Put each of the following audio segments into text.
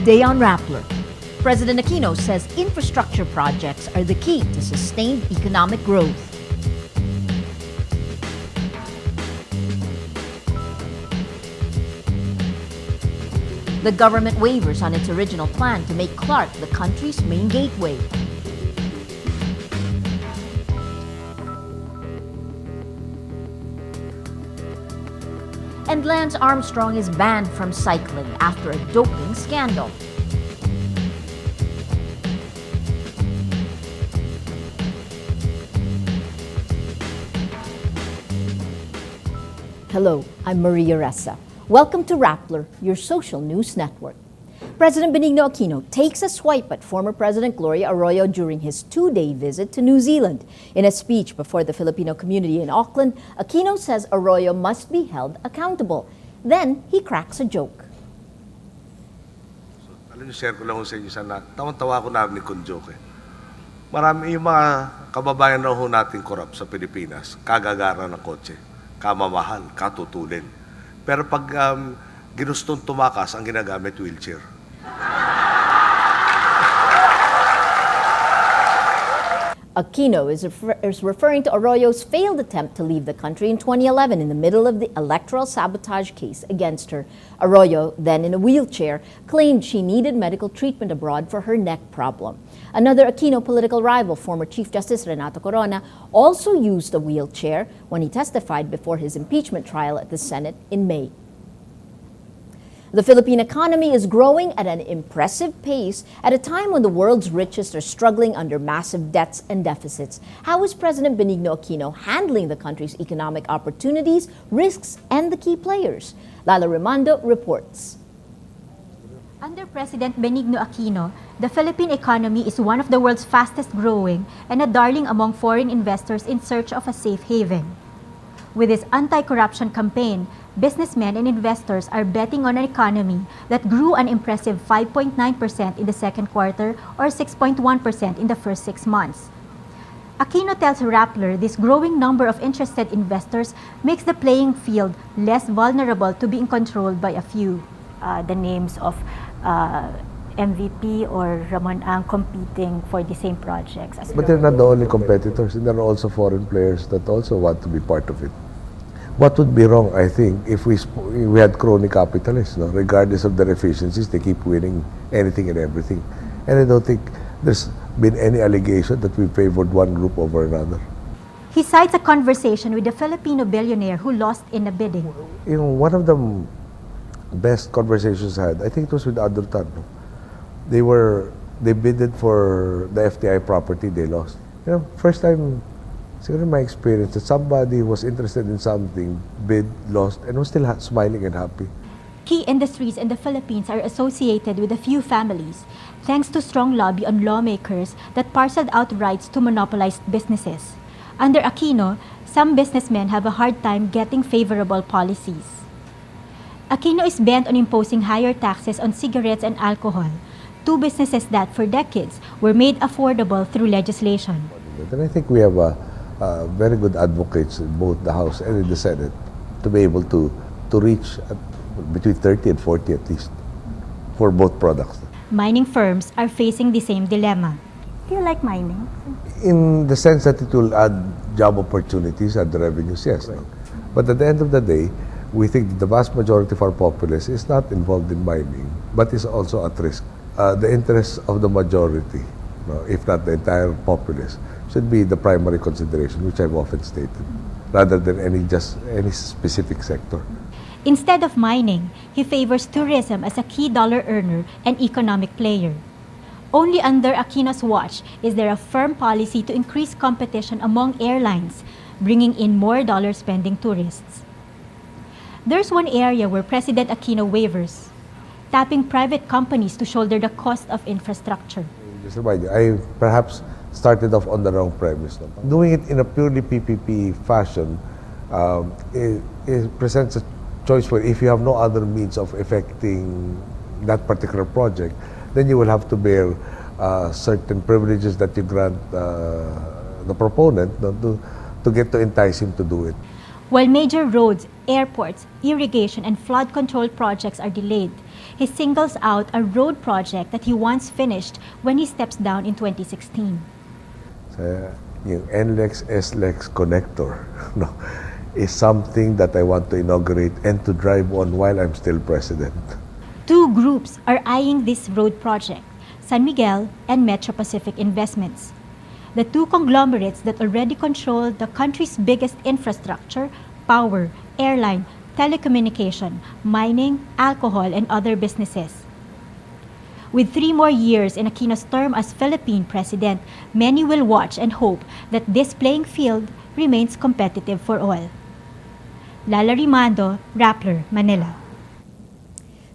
Today on Rappler, President Aquino says infrastructure projects are the key to sustained economic growth. The government wavers on its original plan to make Clark the country's main gateway. And Lance Armstrong is banned from cycling after a doping scandal. Hello, I'm Maria Ressa. Welcome to Rappler, your social news network. President Benigno Aquino takes a swipe at former President Gloria Arroyo during his two-day visit to New Zealand. In a speech before the Filipino community in Auckland, Aquino says Arroyo must be held accountable. Then he cracks a joke. Alam niyo, share ko lang sa inyo sana. Tawang-tawa ko narinig kong joke. Marami yung mga kababayan na ho natin korap sa Pilipinas, kagagara ng kotse, kamamahal, katutulin. Pero pag ginustong tumakas, ang ginagamit wheelchair. Aquino is referring to Arroyo's failed attempt to leave the country in 2011 in the middle of the electoral sabotage case against her. Arroyo, then in a wheelchair, claimed she needed medical treatment abroad for her neck problem. Another Aquino political rival, former Chief Justice Renato Corona, also used a wheelchair when he testified before his impeachment trial at the Senate in May. The Philippine economy is growing at an impressive pace at a time when the world's richest are struggling under massive debts and deficits. How is President Benigno Aquino handling the country's economic opportunities, risks, and the key players? Lala Remando reports. Under President Benigno Aquino, the Philippine economy is one of the world's fastest growing and a darling among foreign investors in search of a safe haven. With his anti-corruption campaign, businessmen and investors are betting on an economy that grew an impressive 5.9% in the second quarter or 6.1% in the first 6 months. Aquino tells Rappler this growing number of interested investors makes the playing field less vulnerable to being controlled by a few. The names of MVP or Ramon Ang competing for the same projects. But they're not the only competitors. There are also foreign players that also want to be part of it. What would be wrong, I think, if we had crony capitalists, no? Regardless of their efficiencies, they keep winning anything and everything. And I don't think there's been any allegation that we favored one group over another. He cites a conversation with a Filipino billionaire who lost in a bidding. You know, one of the best conversations I had, I think it was with Adultan. No? They bidded for the FTI property, they lost. You know, first time, siguro in my experience, that somebody was interested in something, bid, lost, and was still smiling and happy. Key industries in the Philippines are associated with a few families, thanks to strong lobby on lawmakers that parceled out rights to monopolized businesses. Under Aquino, some businessmen have a hard time getting favorable policies. Aquino is bent on imposing higher taxes on cigarettes and alcohol, two businesses that for decades were made affordable through legislation. And I think we have very good advocates in both the House and in the Senate to be able to reach between 30 and 40 at least for both products. Mining firms are facing the same dilemma. Do you like mining? In the sense that it will add job opportunities and revenues, yes. Right. No? But at the end of the day, we think that the vast majority of our populace is not involved in mining, but is also at risk. The interests of the majority, no, if not the entire populace, should be the primary consideration, which I've often stated, rather than any specific sector. Instead of mining, he favors tourism as a key dollar earner and economic player. Only under Aquino's watch is there a firm policy to increase competition among airlines, bringing in more dollar-spending tourists. There's one area where President Aquino wavers, tapping private companies to shoulder the cost of infrastructure. Just remind you, I perhaps started off on the wrong premise. No? Doing it in a purely PPP fashion, it presents a choice for if you have no other means of effecting that particular project, then you will have to bear certain privileges that you grant the proponent, no, to get to entice him to do it. While major roads, airports, irrigation, and flood control projects are delayed, he singles out a road project that he once finished when he steps down in 2016. Yung NLEX SLEX connector no, is something that I want to inaugurate and to drive on while I'm still president. Two groups are eyeing this road project, San Miguel and Metro Pacific Investments. The two conglomerates that already control the country's biggest infrastructure, power, airline, telecommunication, mining, alcohol, and other businesses. With 3 more years in Aquino's term as Philippine president, many will watch and hope that this playing field remains competitive for all. Lala Rimando, Rappler, Manila.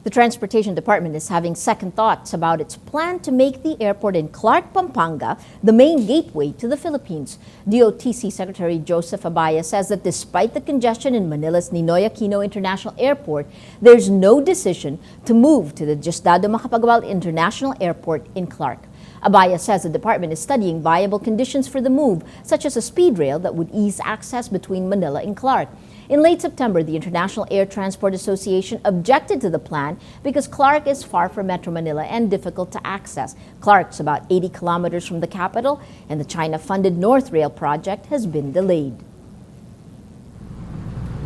The Transportation Department is having second thoughts about its plan to make the airport in Clark, Pampanga, the main gateway to the Philippines. DOTC Secretary Joseph Abaya says that despite the congestion in Manila's Ninoy Aquino International Airport, there's no decision to move to the Diosdado Macapagal International Airport in Clark. Abaya says the department is studying viable conditions for the move, such as a speed rail that would ease access between Manila and Clark. In late September, the International Air Transport Association objected to the plan because Clark is far from Metro Manila and difficult to access. Clark's about 80 kilometers from the capital, and the China-funded North Rail project has been delayed.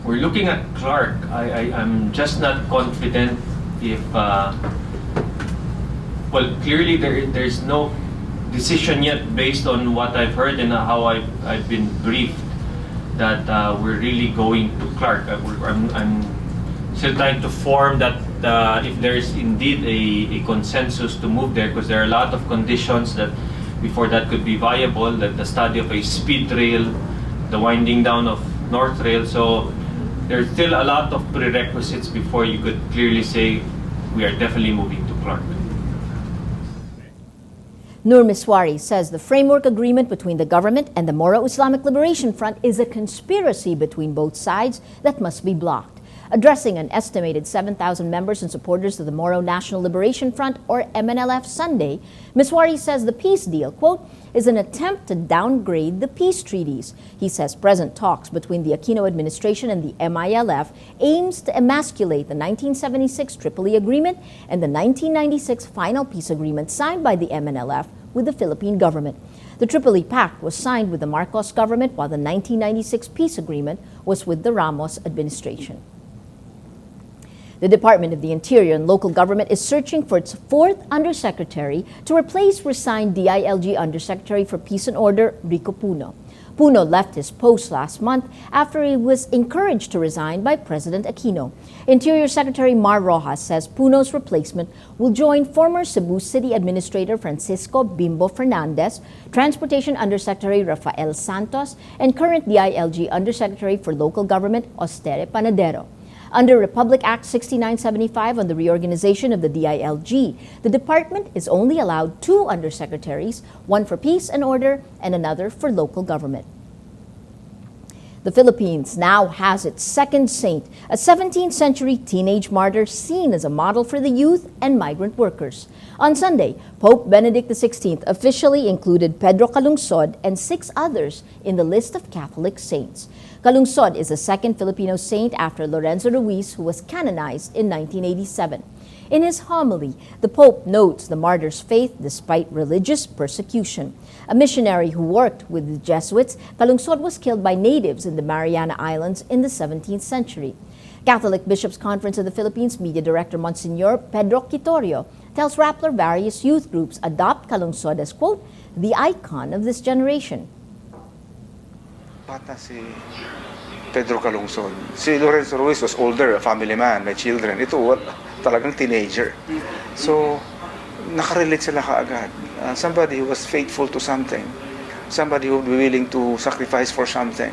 We're looking at Clark. I'm just not confident if, well, clearly there's no decision yet based on what I've heard and how I've been briefed that we're really going to Clark. I'm still trying to form that if there is indeed a consensus to move there, because there are a lot of conditions that before that could be viable, that the study of a speed rail, the winding down of North Rail. So there's still a lot of prerequisites before you could clearly say we are definitely moving to Clark. Nur Miswari says the framework agreement between the government and the Moro Islamic Liberation Front is a conspiracy between both sides that must be blocked. Addressing an estimated 7,000 members and supporters of the Moro National Liberation Front, or MNLF, Sunday, Miswari says the peace deal, quote, is an attempt to downgrade the peace treaties. He says present talks between the Aquino administration and the MILF aims to emasculate the 1976 Tripoli Agreement and the 1996 final peace agreement signed by the MNLF with the Philippine government. The Tripoli Pact was signed with the Marcos government, while the 1996 peace agreement was with the Ramos administration. The Department of the Interior and Local Government is searching for its fourth undersecretary to replace resigned DILG Undersecretary for Peace and Order, Rico Puno. Puno left his post last month after he was encouraged to resign by President Aquino. Interior Secretary Mar Rojas says Puno's replacement will join former Cebu City Administrator Francisco Bimbo Fernandez, Transportation Undersecretary Rafael Santos, and current DILG Undersecretary for Local Government Ostere Panadero. Under Republic Act 6975 on the reorganization of the DILG, the department is only allowed 2 undersecretaries, one for peace and order and another for local government. The Philippines now has its second saint, a 17th century teenage martyr seen as a model for the youth and migrant workers. On Sunday, Pope Benedict XVI officially included Pedro Calungsod and 6 others in the list of Catholic saints. Calungsod is the second Filipino saint after Lorenzo Ruiz, who was canonized in 1987. In his homily, the Pope notes the martyr's faith despite religious persecution. A missionary who worked with the Jesuits, Calungsod was killed by natives in the Mariana Islands in the 17th century. Catholic Bishops' Conference of the Philippines Media Director Monsignor Pedro Quitorio tells Rappler various youth groups adopt Calungsod as, quote, the icon of this generation. Bata si Pedro Calungsod. Si Lorenzo Ruiz was older, a family man, may children. Ito, talagang teenager. So, nakarelate sila kaagad. Somebody who was faithful to something. Somebody who would be willing to sacrifice for something.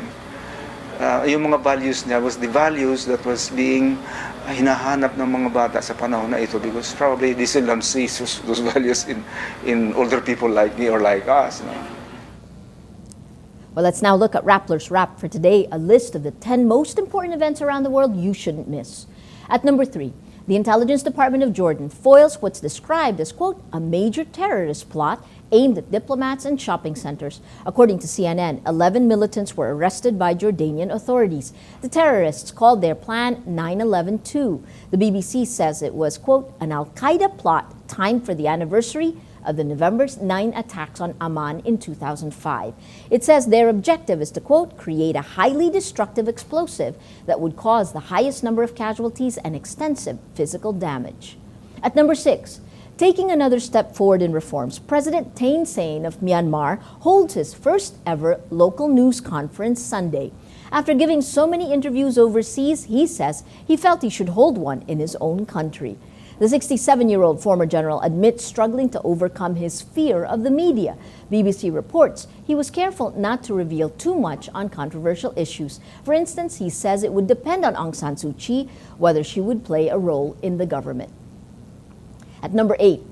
Yung mga values niya was the values that was being hinahanap ng mga bata sa panahon na ito, because probably they still don't see those values in older people like me or like us. No? Well, let's now look at Rappler's Wrap for today, a list of the 10 most important events around the world you shouldn't miss. At number 3, the Intelligence Department of Jordan foils what's described as, quote, a major terrorist plot aimed at diplomats and shopping centers. According to CNN, 11 militants were arrested by Jordanian authorities. The terrorists called their plan 9/11-2. The BBC says it was, quote, an al-Qaeda plot timed for the anniversary of the November 9 attacks on Amman in 2005. It says their objective is to, quote, create a highly destructive explosive that would cause the highest number of casualties and extensive physical damage. At number 6, taking another step forward in reforms, President Thein Sein of Myanmar holds his first ever local news conference Sunday. After giving so many interviews overseas, he says he felt he should hold one in his own country. The 67-year-old former general admits struggling to overcome his fear of the media. BBC reports he was careful not to reveal too much on controversial issues. For instance, he says it would depend on Aung San Suu Kyi whether she would play a role in the government. At number 8,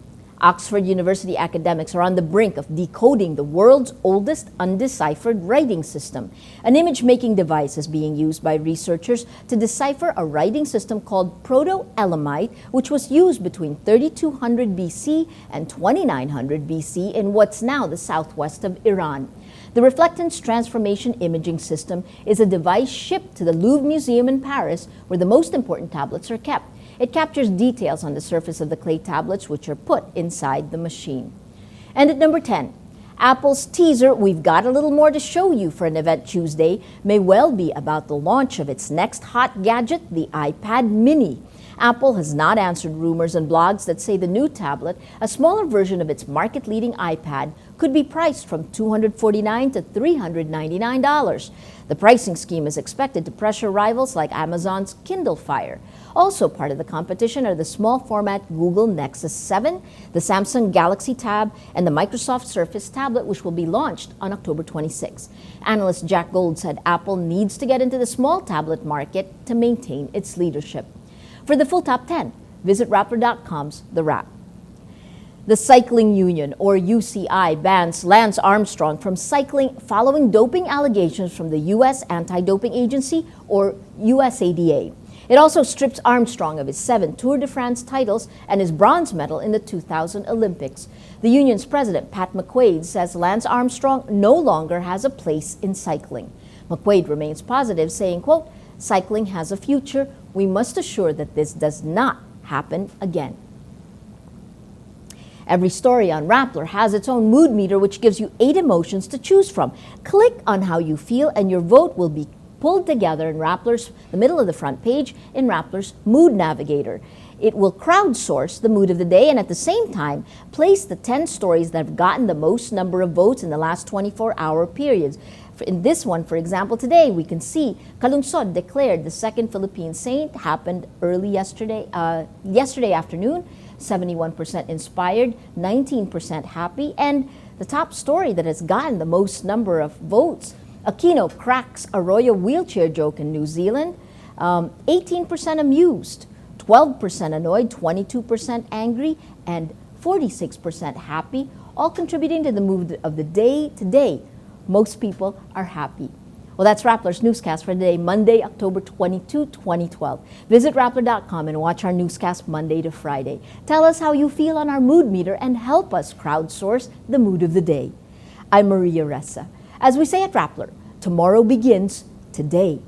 Oxford University academics are on the brink of decoding the world's oldest undeciphered writing system. An image-making device is being used by researchers to decipher a writing system called Proto-Elamite, which was used between 3200 BC and 2900 BC in what's now the southwest of Iran. The reflectance transformation imaging system is a device shipped to the Louvre Museum in Paris, where the most important tablets are kept. It captures details on the surface of the clay tablets, which are put inside the machine. And at number 10, Apple's teaser, "We've got a little more to show you" for an event Tuesday, may well be about the launch of its next hot gadget, the iPad mini. Apple has not answered rumors and blogs that say the new tablet, a smaller version of its market-leading iPad, could be priced from $249 to $399. The pricing scheme is expected to pressure rivals like Amazon's Kindle Fire. Also part of the competition are the small format Google Nexus 7, the Samsung Galaxy Tab, and the Microsoft Surface tablet, which will be launched on October 26. Analyst Jack Gold said Apple needs to get into the small tablet market to maintain its leadership. For the full top 10, visit Rappler.com's The Wrap. The Cycling Union, or UCI, bans Lance Armstrong from cycling following doping allegations from the U.S. Anti-Doping Agency, or USADA. It also strips Armstrong of his 7 Tour de France titles and his bronze medal in the 2000 Olympics. The union's president, Pat McQuaid, says Lance Armstrong no longer has a place in cycling. McQuaid remains positive, saying, quote, "Cycling has a future. We must assure that this does not happen again." Every story on Rappler has its own mood meter, which gives you 8 emotions to choose from. Click on how you feel and your vote will be pulled together in Rappler's, the middle of the front page, in Rappler's Mood Navigator. It will crowdsource the mood of the day and at the same time place the 10 stories that have gotten the most number of votes in the last 24-hour periods. In this one, for example, today we can see Kalungsod declared the second Philippine saint, happened early yesterday afternoon. 71% inspired, 19% happy, and the top story that has gotten the most number of votes, Aquino cracks Arroyo wheelchair joke in New Zealand, 18% amused, 12% annoyed, 22% angry, and 46% happy, all contributing to the mood of the day today. Most people are happy. Well, that's Rappler's Newscast for today, Monday, October 22, 2012. Visit Rappler.com and watch our newscast Monday to Friday. Tell us how you feel on our mood meter and help us crowdsource the mood of the day. I'm Maria Ressa. As we say at Rappler, tomorrow begins today.